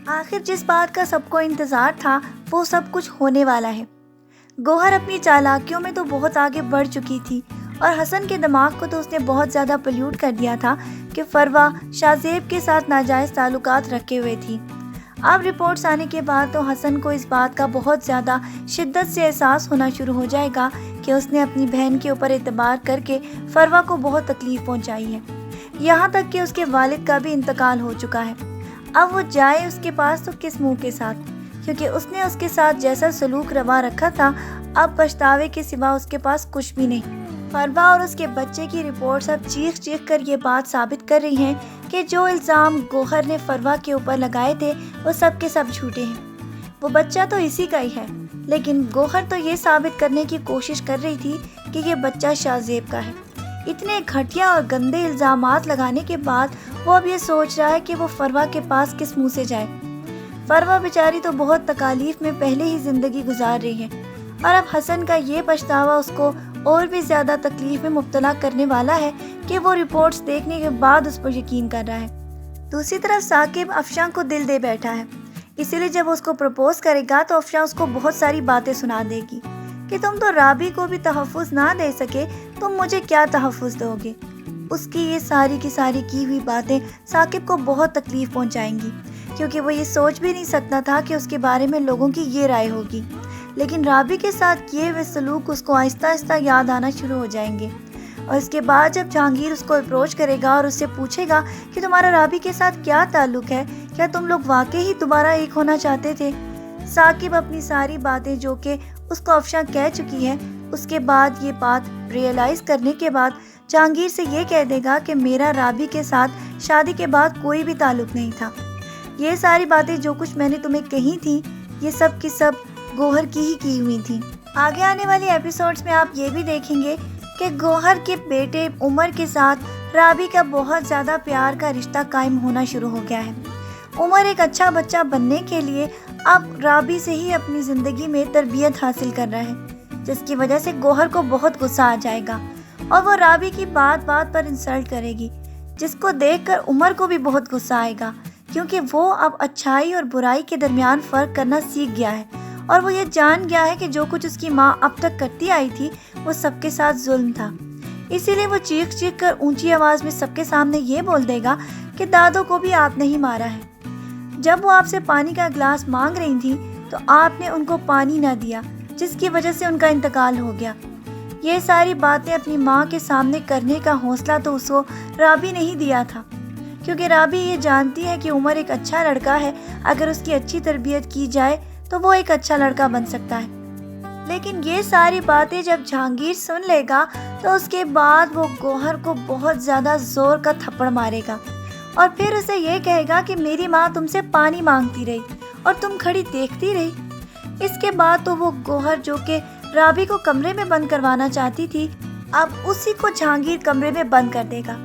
آخر جس بات کا سب کو انتظار تھا وہ سب کچھ ہونے والا ہے۔ گوہر اپنی چالاکیوں میں تو بہت آگے بڑھ چکی تھی اور حسن کے دماغ کو تو اس نے بہت زیادہ پلیوٹ کر دیا تھا کہ فروا شاہ زیب کے ساتھ ناجائز تعلقات رکھے ہوئے تھی۔ اب رپورٹس آنے کے بعد تو حسن کو اس بات کا بہت زیادہ شدت سے احساس ہونا شروع ہو جائے گا کہ اس نے اپنی بہن کے اوپر اعتبار کر کے فروا کو بہت تکلیف پہنچائی ہے، یہاں تک کہ اس کے والد کا بھی انتقال ہو چکا ہے۔ اب وہ جائے اس کے پاس تو کس منہ کے ساتھ، کیونکہ اس نے اس کے ساتھ جیسا سلوک روا رکھا تھا اب پچھتاوے کے سوا اس کے پاس کچھ بھی نہیں۔ فروا اور اس کے بچے کی رپورٹس اب چیخ چیخ کر یہ بات ثابت کر رہی ہیں کہ جو الزام گوہر نے فروا کے اوپر لگائے تھے وہ سب کے سب جھوٹے ہیں۔ وہ بچہ تو اسی کا ہی ہے، لیکن گوہر تو یہ ثابت کرنے کی کوشش کر رہی تھی کہ یہ بچہ شاہ زیب کا ہے۔ اتنے گھٹیا اور گندے الزامات لگانے کے بعد وہ اب یہ سوچ رہا ہے کہ وہ فروا کے پاس کس منہ سے جائے۔ فروا بیچاری تو بہت تکالیف میں پہلے ہی زندگی گزار رہی ہے اور اب حسن کا یہ پچھتاوا اس کو اور بھی زیادہ تکلیف میں مبتلا کرنے والا ہے کہ وہ رپورٹس دیکھنے کے بعد اس پر یقین کر رہا ہے۔ دوسری طرف ثاقب افشاں کو دل دے بیٹھا ہے، اسی لیے جب اس کو پرپوز کرے گا تو افشاں اس کو بہت ساری باتیں سنا دے گی کہ تم تو رابی کو بھی تحفظ نہ دے سکے، تم مجھے کیا تحفظ دو گے۔ اس کی یہ ساری کی ساری کی ہوئی باتیں ثاقب کو بہت تکلیف پہنچائیں گی، کیونکہ وہ یہ سوچ بھی نہیں سکتا تھا کہ اس کے بارے میں لوگوں کی یہ رائے ہوگی۔ لیکن رابی کے ساتھ کیے ہوئے سلوک اس کو آہستہ آہستہ یاد آنا شروع ہو جائیں گے، اور اس کے بعد جب جہانگیر اس کو اپروچ کرے گا اور اس سے پوچھے گا کہ تمہارا رابی کے ساتھ کیا تعلق ہے، کیا تم لوگ واقعی ہی دوبارہ ایک ہونا چاہتے تھے، ثاقب اپنی ساری باتیں جو کہ اس کو افشاں کہہ چکی ہے اس کے بعد یہ بات ریئلائز کرنے کے بعد جہانگیر سے یہ کہہ دے گا کہ میرا رابی کے ساتھ شادی کے بعد کوئی بھی تعلق نہیں تھا۔ یہ ساری باتیں جو کچھ میں نے تمہیں کہی تھی یہ سب کی سب گوہر کی ہی ہوئی تھیں۔ آگے آنے والی ایپیسوڈز میں آپ یہ بھی دیکھیں گے کہ گوہر کے بیٹے عمر کے ساتھ رابی کا بہت زیادہ پیار کا رشتہ قائم ہونا شروع ہو گیا ہے۔ عمر ایک اچھا بچہ بننے کے لیے اب رابی سے ہی اپنی زندگی میں تربیت حاصل کر رہا ہے، جس کی وجہ سے گوہر کو بہت غصہ آ جائے گا اور وہ رابی کی بات بات پر انسلٹ کرے گی، جس کو دیکھ کر عمر کو بھی بہت غصہ آئے گا، کیونکہ وہ اب اچھائی اور برائی کے درمیان فرق کرنا سیکھ گیا ہے اور وہ یہ جان گیا ہے کہ جو کچھ اس کی ماں اب تک کرتی آئی تھی وہ سب کے ساتھ ظلم تھا۔ اسی لیے وہ چیخ چیخ کر اونچی آواز میں سب کے سامنے یہ بول دے گا کہ دادو کو بھی آپ نے ہی مارا ہے۔ جب وہ آپ سے پانی کا گلاس مانگ رہی تھی تو آپ نے ان کو پانی نہ دیا، جس کی وجہ سے ان کا انتقال ہو گیا۔ یہ ساری باتیں اپنی ماں کے سامنے کرنے کا حوصلہ تو اس کو رابی نہیں دیا تھا، کیونکہ رابی یہ جانتی ہے کہ عمر ایک اچھا لڑکا ہے، اگر اس کی اچھی تربیت کی جائے تو وہ ایک اچھا لڑکا بن سکتا ہے۔ لیکن یہ ساری باتیں جب جہانگیر سن لے گا تو اس کے بعد وہ گوہر کو بہت زیادہ زور کا تھپڑ مارے گا اور پھر اسے یہ کہے گا کہ میری ماں تم سے پانی مانگتی رہی اور تم کھڑی دیکھتی رہی۔ اس کے بعد تو وہ گوہر جو کہ رابی کو کمرے میں بند کروانا چاہتی تھی اب اسی کو جہانگیر کمرے میں بند کر دے گا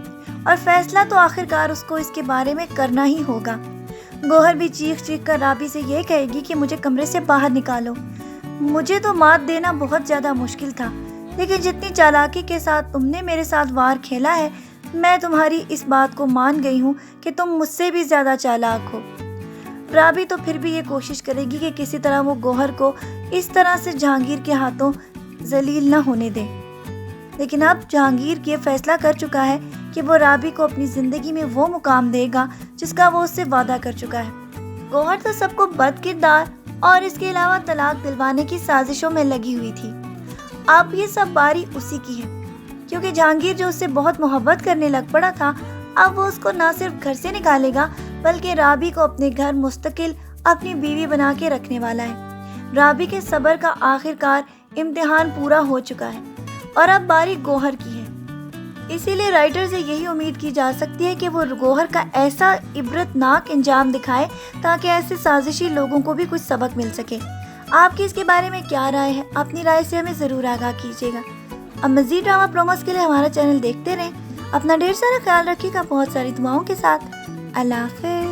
اور فیصلہ تو آخرکار اس کو اس کے بارے میں کرنا ہی ہوگا۔ گوہر بھی چیخ چیخ کر رابی سے یہ کہے گی کہ مجھے کمرے سے باہر نکالو، مجھے تو مات دینا بہت زیادہ مشکل تھا، لیکن جتنی چالاکی کے ساتھ تم نے میرے ساتھ وار کھیلا ہے میں تمہاری اس بات کو مان گئی ہوں کہ تم مجھ سے بھی زیادہ چالاک ہو۔ رابی تو پھر بھی یہ کوشش کرے گی کہ کسی طرح وہ گوہر کو اس طرح سے جہانگیر کے ہاتھوں ذلیل نہ ہونے دے، لیکن اب جہانگیر یہ فیصلہ کر چکا ہے کہ وہ رابی کو اپنی زندگی میں وہ مقام دے گا جس کا وہ اس سے وعدہ کر چکا ہے۔ گوہر تو سب کو بد کردار اور اس کے علاوہ طلاق دلوانے کی سازشوں میں لگی ہوئی تھی، اب یہ سب باری اسی کی ہے، کیونکہ جہانگیر جو اس سے بہت محبت کرنے لگ پڑا تھا اب وہ اس کو نہ صرف گھر سے نکالے گا بلکہ رابی کو اپنے گھر مستقل اپنی بیوی بنا کے رکھنے والا ہے۔ رابی کے صبر کا آخرکار امتحان پورا ہو چکا ہے اور اب باری گوہر کی ہے، اسی لیے رائٹر سے یہی امید کی جا سکتی ہے کہ وہ گوہر کا ایسا عبرت ناک انجام دکھائے تاکہ ایسے سازشی لوگوں کو بھی کچھ سبق مل سکے۔ آپ کی اس کے بارے میں کیا رائے ہے؟ اپنی رائے سے ہمیں ضرور آگاہ کیجیے گا۔ اب مزید ڈرامہ پروموز کے لیے ہمارا چینل دیکھتے رہیں، اپنا ڈھیر سارا خیال رکھیے گا، بہت ساری دعاؤں کے ساتھ۔ اللہ حافظ۔